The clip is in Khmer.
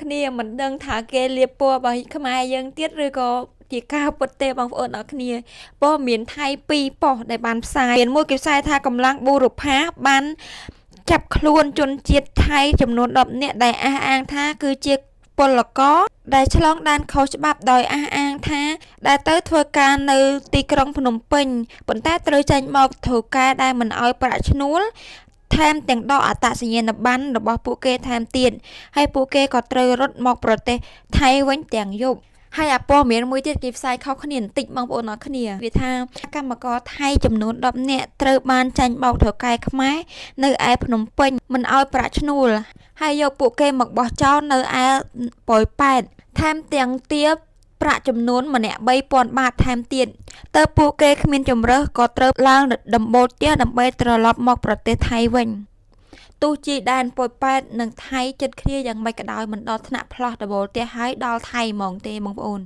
គ្នាមិនដឹងថាគេលៀបពណ៌របស់ខ្មែរយើងទៀតឬក៏ជាការពុតទេបងប្អូនអរគ្នាព័ត៌មានថៃ2ប៉ុស្តិ៍ដែលបានផ្សាយមានមួយគេផ្សាយថាកម្លាំងប៊ូរផាបានចាប់ខ្លួនជនជាតិថៃចំនួន10នាក់ដែលអះអាងថាគឺជាពលករដែលឆ្លងដែនខុសច្បាប់ដោយអះអាងថាដែលទៅធ្វើការនៅទីក្រុងភ្នំពេញប៉ុន្តែត្រូវចេញមកធ្វើការដែលមិនអោយប្រាក់ឈ្នួលថែមទាំងដកអត្តសញ្ញាណប័ណ្ណរបស់ពួកគេថែមទៀតហើយពួកគេក៏ត្រូវរត់មកប្រទេសថៃវិញទាំងយប់ហើយអាព័ត៌មានមួយទៀតគេផ្សាយខុសគ្នាបន្តិចបងប្អូនអរគ្នាវាថាកម្មករថៃចំនួន10នាក់ត្រូវបានចាញ់បោកថៅកែខ្មែរនៅឯភ្នំពេញមិនអោយប្រាក់ឈ្នួលហើយយកពួកគេមកបោះចោលនៅឯប៉ោយប៉ែតថែមទាំងទាបប្រាក់ចំនួនម្នាក់3000បាតថែមទៀតតើពួកគេគ្មានជំរើសក៏ត្រូវឡើងដំបូលផ្ទះដើម្បីត្រឡប់មកប្រទេសថៃវិញទោះជាដែនប៉ោយប៉ែតនិងថៃជិតគ្នាយ៉ាងម៉េចក៏ដោយមិនដល់ថ្នាក់ផ្លោះដំបូលផ្ទះហើយដល់ថៃហ្មងទេបងប្អូន